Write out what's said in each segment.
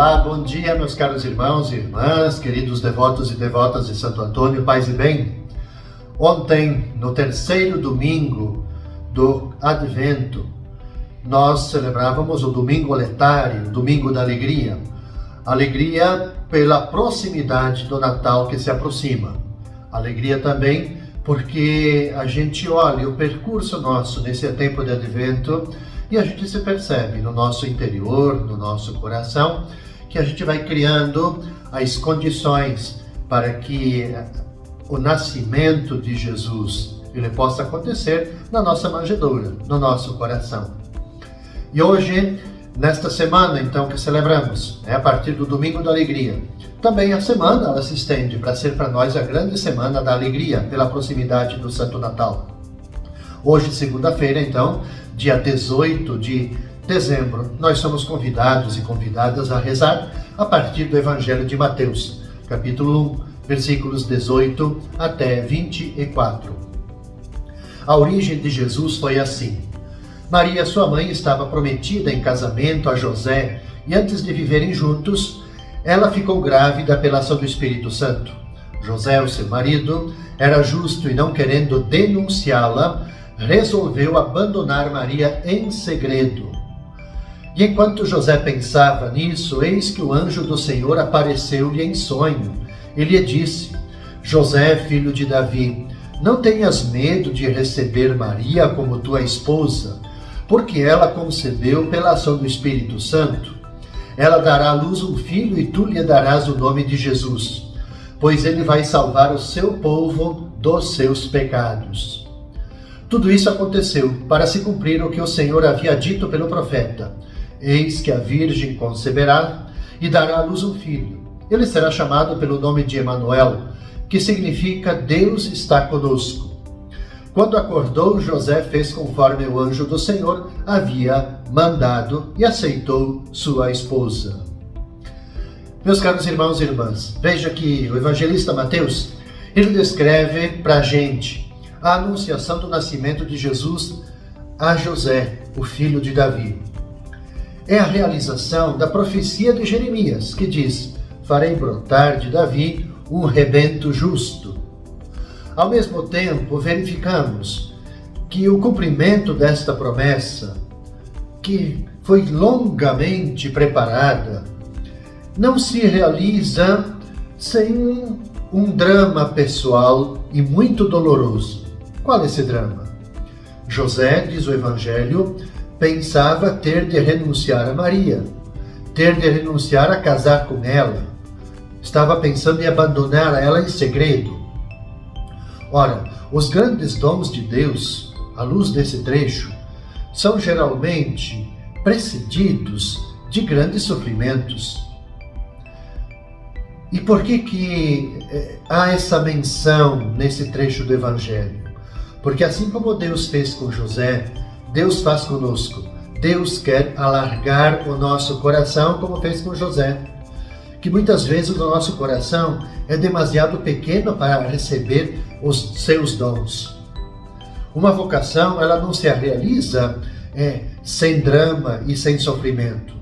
Olá, bom dia, meus caros irmãos e irmãs, queridos devotos e devotas de Santo Antônio, paz e bem. Ontem, no terceiro domingo do Advento, nós celebrávamos o Domingo Letário, o Domingo da Alegria. Alegria pela proximidade do Natal que se aproxima. Alegria também porque a gente olha o percurso nosso nesse tempo de Advento e a gente se percebe no nosso interior, no nosso coração, que a gente vai criando as condições para que o nascimento de Jesus ele possa acontecer na nossa manjedoura, no nosso coração. E hoje, nesta semana, então, que celebramos, a partir do Domingo da Alegria, também a semana ela se estende para ser para nós a grande semana da alegria, pela proximidade do Santo Natal. Hoje, segunda-feira, então, dia 18 de dezembro, nós somos convidados e convidadas a rezar a partir do Evangelho de Mateus, capítulo 1, versículos 18 até 24. A origem de Jesus foi assim. Maria, sua mãe, estava prometida em casamento a José e antes de viverem juntos, ela ficou grávida pela ação do Espírito Santo. José, o seu marido, era justo e não querendo denunciá-la, resolveu abandonar Maria em segredo. E enquanto José pensava nisso, eis que o anjo do Senhor apareceu-lhe em sonho. Ele lhe disse: José, filho de Davi, não tenhas medo de receber Maria como tua esposa, porque ela concebeu pela ação do Espírito Santo. Ela dará à luz um filho e tu lhe darás o nome de Jesus, pois ele vai salvar o seu povo dos seus pecados. Tudo isso aconteceu para se cumprir o que o Senhor havia dito pelo profeta. Eis que a Virgem conceberá e dará à luz um filho. Ele será chamado pelo nome de Emanuel, que significa Deus está conosco. Quando acordou, José fez conforme o anjo do Senhor havia mandado e aceitou sua esposa. Meus caros irmãos e irmãs, veja que o evangelista Mateus, ele descreve para a gente a anunciação do nascimento de Jesus a José, o filho de Davi. É a realização da profecia de Jeremias, que diz: farei brotar de Davi um rebento justo. Ao mesmo tempo, verificamos que o cumprimento desta promessa, que foi longamente preparada, não se realiza sem um drama pessoal e muito doloroso. Qual é esse drama? José, diz o Evangelho, pensava ter de renunciar a Maria, ter de renunciar a casar com ela. Estava pensando em abandonar ela em segredo. Ora, os grandes dons de Deus, à luz desse trecho, são geralmente precedidos de grandes sofrimentos. E por que há essa menção nesse trecho do Evangelho? Porque assim como Deus fez com José, Deus faz conosco. Deus quer alargar o nosso coração como fez com José. Que muitas vezes o nosso coração é demasiado pequeno para receber os seus dons. Uma vocação, ela não se realiza sem drama e sem sofrimento.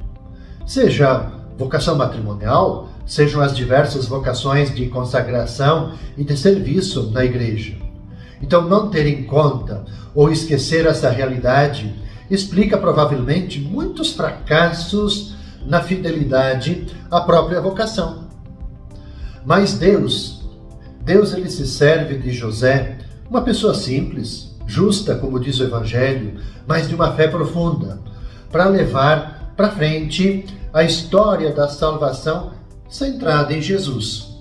Seja vocação matrimonial, sejam as diversas vocações de consagração e de serviço na igreja. Então, não ter em conta ou esquecer essa realidade explica provavelmente muitos fracassos na fidelidade à própria vocação. Mas Deus ele se serve de José, uma pessoa simples, justa, como diz o Evangelho, mas de uma fé profunda, para levar para frente a história da salvação centrada em Jesus.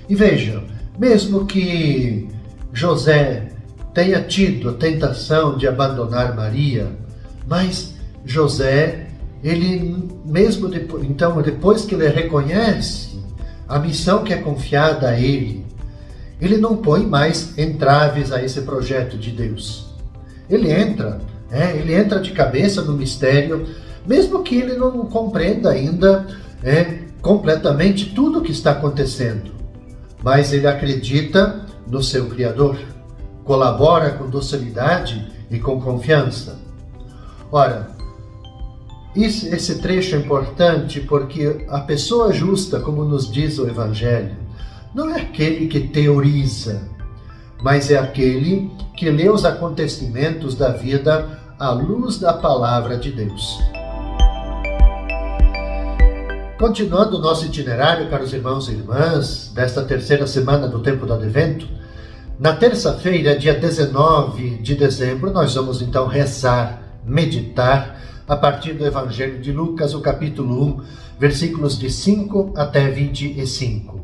E veja, mesmo que José tenha tido a tentação de abandonar Maria, mas José, ele mesmo depois que ele reconhece a missão que é confiada a ele não põe mais entraves a esse projeto de Deus. Ele entra de cabeça no mistério, mesmo que ele não compreenda ainda completamente tudo o que está acontecendo. Mas ele acredita no seu Criador, colabora com docilidade e com confiança. Ora, Esse trecho é importante porque a pessoa justa, como nos diz o Evangelho, não é aquele que teoriza, mas é aquele que lê os acontecimentos da vida à luz da palavra de Deus. Continuando o nosso itinerário, caros irmãos e irmãs, desta terceira semana do tempo do Advento, na terça-feira, dia 19 de dezembro, nós vamos então rezar, meditar, a partir do Evangelho de Lucas, o capítulo 1, versículos de 5 até 25.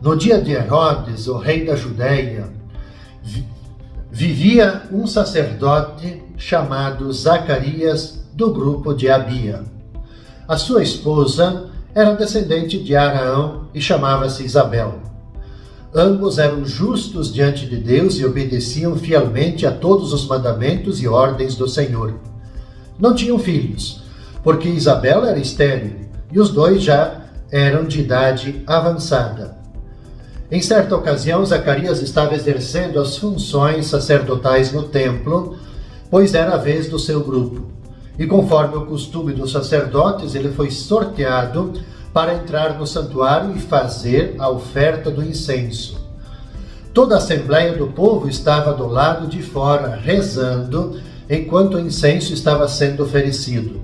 No dia de Herodes, o rei da Judéia, vivia um sacerdote chamado Zacarias, do grupo de Abia. A sua esposa era descendente de Arão e chamava-se Isabel. Ambos eram justos diante de Deus e obedeciam fielmente a todos os mandamentos e ordens do Senhor. Não tinham filhos, porque Isabel era estéril e os dois já eram de idade avançada. Em certa ocasião, Zacarias estava exercendo as funções sacerdotais no templo, pois era a vez do seu grupo. E conforme o costume dos sacerdotes, ele foi sorteado para entrar no santuário e fazer a oferta do incenso. Toda a assembleia do povo estava do lado de fora, rezando, enquanto o incenso estava sendo oferecido.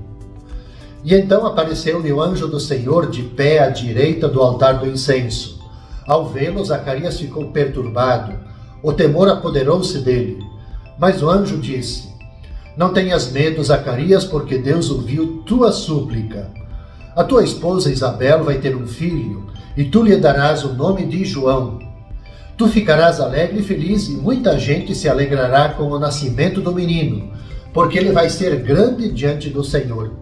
E então apareceu-lhe o anjo do Senhor de pé à direita do altar do incenso. Ao vê-lo, Zacarias ficou perturbado. O temor apoderou-se dele. Mas o anjo disse: Não tenhas medo, Zacarias, porque Deus ouviu tua súplica. A tua esposa Isabel vai ter um filho, e tu lhe darás o nome de João. Tu ficarás alegre e feliz, e muita gente se alegrará com o nascimento do menino, porque ele vai ser grande diante do Senhor.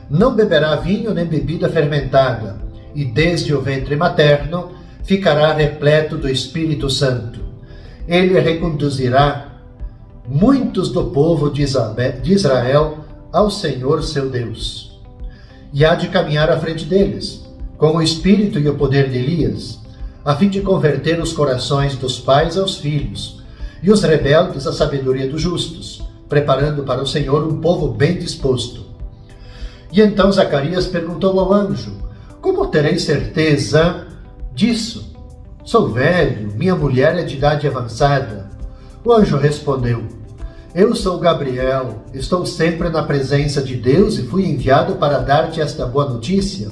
Não beberá vinho nem bebida fermentada, e desde o ventre materno ficará repleto do Espírito Santo. Ele reconduzirá muitos do povo de Israel ao Senhor seu Deus. E há de caminhar à frente deles, com o espírito e o poder de Elias, a fim de converter os corações dos pais aos filhos, e os rebeldes à sabedoria dos justos, preparando para o Senhor um povo bem disposto. E então Zacarias perguntou ao anjo: Como terei certeza disso? Sou velho, minha mulher é de idade avançada. O anjo respondeu: Eu sou Gabriel, estou sempre na presença de Deus e fui enviado para dar-te esta boa notícia.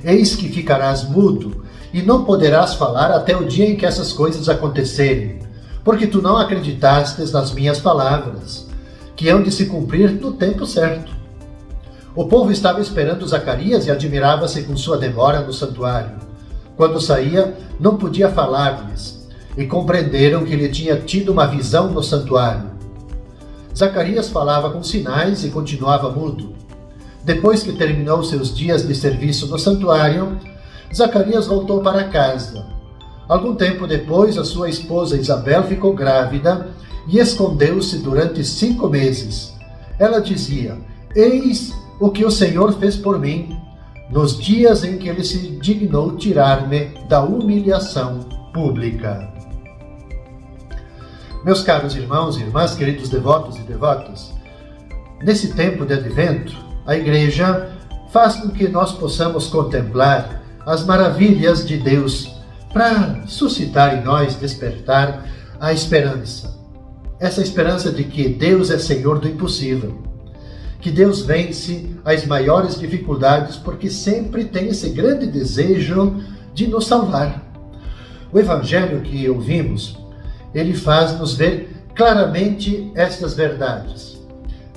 Eis que ficarás mudo e não poderás falar até o dia em que essas coisas acontecerem, porque tu não acreditastes nas minhas palavras, que hão de se cumprir no tempo certo. O povo estava esperando Zacarias e admirava-se com sua demora no santuário. Quando saía, não podia falar-lhes, e compreenderam que ele tinha tido uma visão no santuário. Zacarias falava com sinais e continuava mudo. Depois que terminou seus dias de serviço no santuário, Zacarias voltou para casa. Algum tempo depois, a sua esposa Isabel ficou grávida e escondeu-se durante 5 meses. Ela dizia: Eis o que o Senhor fez por mim, nos dias em que ele se dignou tirar-me da humilhação pública. Meus caros irmãos e irmãs, queridos devotos e devotas, nesse tempo de Advento, a Igreja faz com que nós possamos contemplar as maravilhas de Deus para suscitar em nós, despertar a esperança. Essa esperança de que Deus é Senhor do impossível, que Deus vence as maiores dificuldades porque sempre tem esse grande desejo de nos salvar. O Evangelho que ouvimos, ele faz-nos ver claramente estas verdades.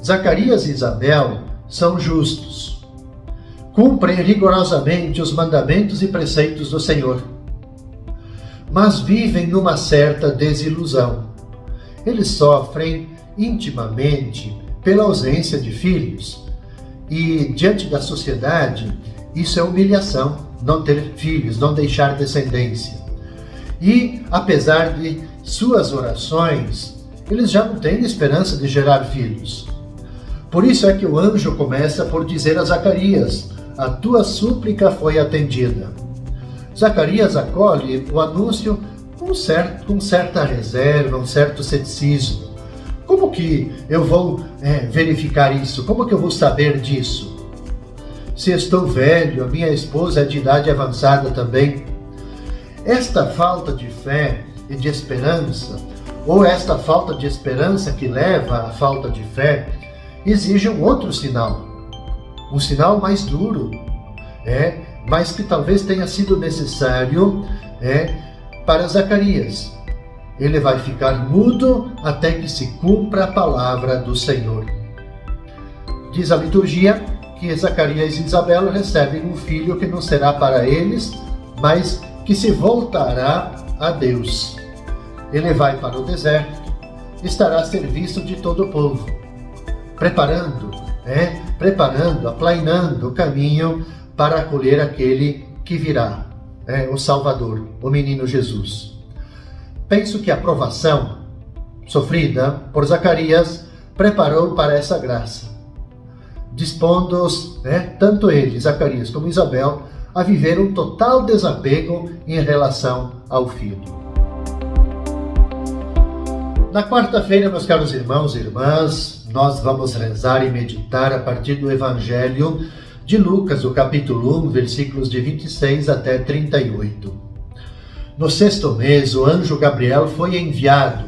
Zacarias e Isabel são justos, cumprem rigorosamente os mandamentos e preceitos do Senhor, mas vivem numa certa desilusão. Eles sofrem intimamente pela ausência de filhos e, diante da sociedade, isso é humilhação, não ter filhos, não deixar descendência. E, apesar de suas orações, eles já não têm esperança de gerar filhos. Por isso é que o anjo começa por dizer a Zacarias: a tua súplica foi atendida. Zacarias acolhe o anúncio com certa reserva, um certo ceticismo, Como que eu vou verificar isso? Como que eu vou saber disso? Se estou velho, a minha esposa é de idade avançada também. Esta falta de fé e de esperança, ou esta falta de esperança que leva à falta de fé, exige um outro sinal. Um sinal mais duro, mas que talvez tenha sido necessário para Zacarias. Ele vai ficar mudo até que se cumpra a palavra do Senhor. Diz a liturgia que Zacarias e Isabel recebem um filho que não será para eles, mas que se voltará a Deus. Ele vai para o deserto, estará a serviço de todo o povo, preparando, aplainando o caminho para acolher aquele que virá, o Salvador, o menino Jesus. Penso que a provação sofrida por Zacarias preparou para essa graça, dispondo-os, tanto ele, Zacarias, como Isabel, a viver um total desapego em relação ao filho. Na quarta-feira, meus caros irmãos e irmãs, nós vamos rezar e meditar a partir do Evangelho de Lucas, o capítulo 1, versículos de 26 até 38. No sexto mês, o anjo Gabriel foi enviado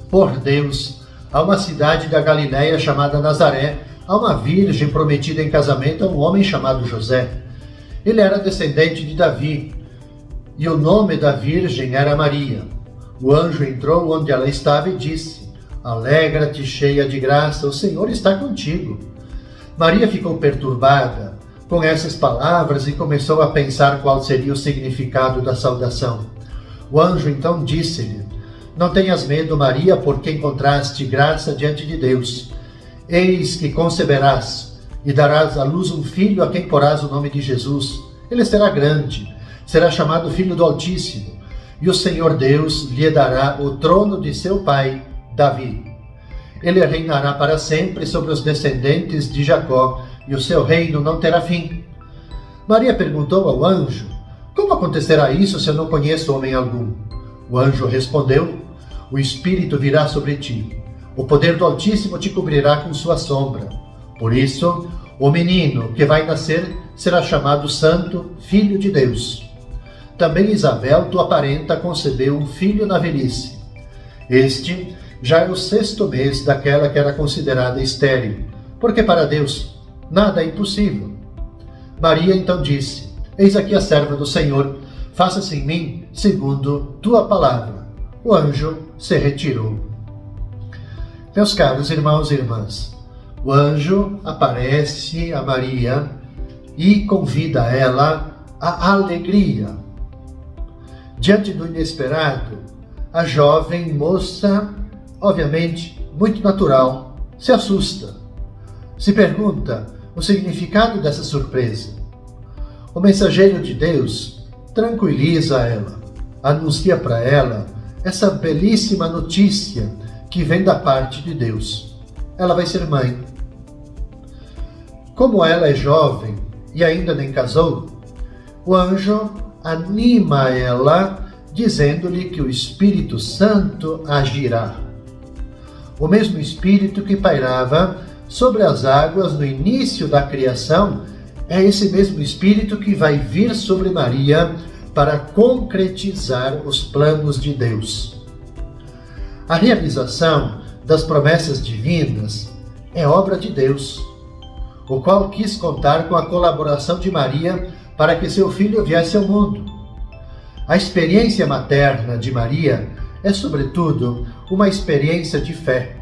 por Deus a uma cidade da Galiléia chamada Nazaré, a uma virgem prometida em casamento a um homem chamado José. Ele era descendente de Davi, e o nome da virgem era Maria. O anjo entrou onde ela estava e disse: Alegra-te, cheia de graça, o Senhor está contigo. Maria ficou perturbada com essas palavras e começou a pensar qual seria o significado da saudação. O anjo então disse-lhe: Não tenhas medo, Maria, porque encontraste graça diante de Deus. Eis que conceberás e darás à luz um filho a quem porás o nome de Jesus. Ele será grande, será chamado Filho do Altíssimo, e o Senhor Deus lhe dará o trono de seu pai, Davi. Ele reinará para sempre sobre os descendentes de Jacó, e o seu reino não terá fim. Maria perguntou ao anjo: Como acontecerá isso se eu não conheço homem algum? O anjo respondeu: O Espírito virá sobre ti. O poder do Altíssimo te cobrirá com sua sombra. Por isso, o menino que vai nascer será chamado Santo, Filho de Deus. Também Isabel, tua parenta, concebeu um filho na velhice. Este já é o sexto mês daquela que era considerada estéril, porque para Deus nada é impossível. Maria então disse: Eis aqui a serva do Senhor, faça-se em mim segundo tua palavra. O anjo se retirou. Meus caros irmãos e irmãs, o anjo aparece a Maria e convida ela à alegria. Diante do inesperado, a jovem moça, obviamente, muito natural, se assusta. Se pergunta o significado dessa surpresa. O mensageiro de Deus tranquiliza ela, anuncia para ela essa belíssima notícia que vem da parte de Deus. Ela vai ser mãe. Como ela é jovem e ainda nem casou, o anjo anima ela, dizendo-lhe que o Espírito Santo agirá. O mesmo Espírito que pairava sobre as águas no início da criação é esse mesmo Espírito que vai vir sobre Maria para concretizar os planos de Deus. A realização das promessas divinas é obra de Deus, o qual quis contar com a colaboração de Maria para que seu filho viesse ao mundo. A experiência materna de Maria é, sobretudo, uma experiência de fé,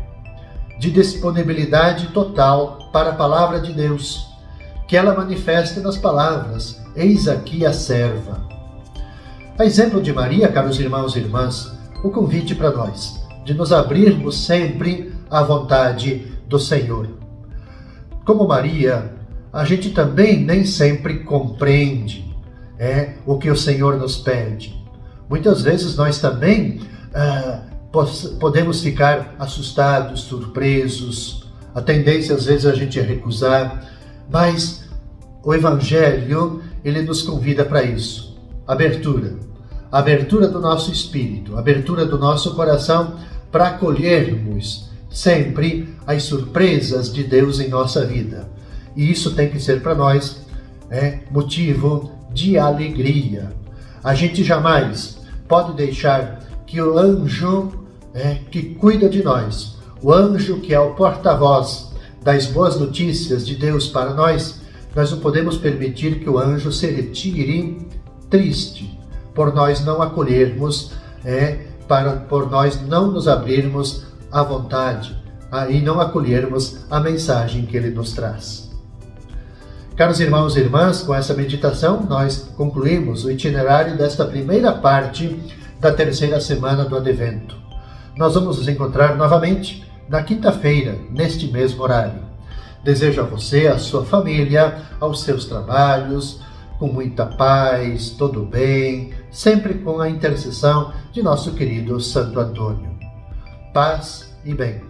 de disponibilidade total para a palavra de Deus, que ela manifesta nas palavras: Eis aqui a serva. A exemplo de Maria, caros irmãos e irmãs, o convite para nós, de nos abrirmos sempre à vontade do Senhor. Como Maria, a gente também nem sempre compreende o que o Senhor nos pede. Muitas vezes nós também podemos ficar assustados, surpresos, a tendência às vezes a gente é recusar, mas o Evangelho, ele nos convida para isso. Abertura do nosso espírito, abertura do nosso coração para acolhermos sempre as surpresas de Deus em nossa vida. E isso tem que ser para nós motivo de alegria. A gente jamais pode deixar que o anjo que cuida de nós, o anjo que é o porta-voz das boas notícias de Deus para nós não podemos permitir que o anjo se retire triste por nós não acolhermos, por nós não nos abrirmos à vontade e não acolhermos a mensagem que ele nos traz. Caros irmãos e irmãs, com essa meditação nós concluímos o itinerário desta primeira parte da terceira semana do Advento. Nós vamos nos encontrar novamente na quinta-feira, neste mesmo horário. Desejo a você, a sua família, aos seus trabalhos, com muita paz, todo bem, sempre com a intercessão de nosso querido Santo Antônio. Paz e bem.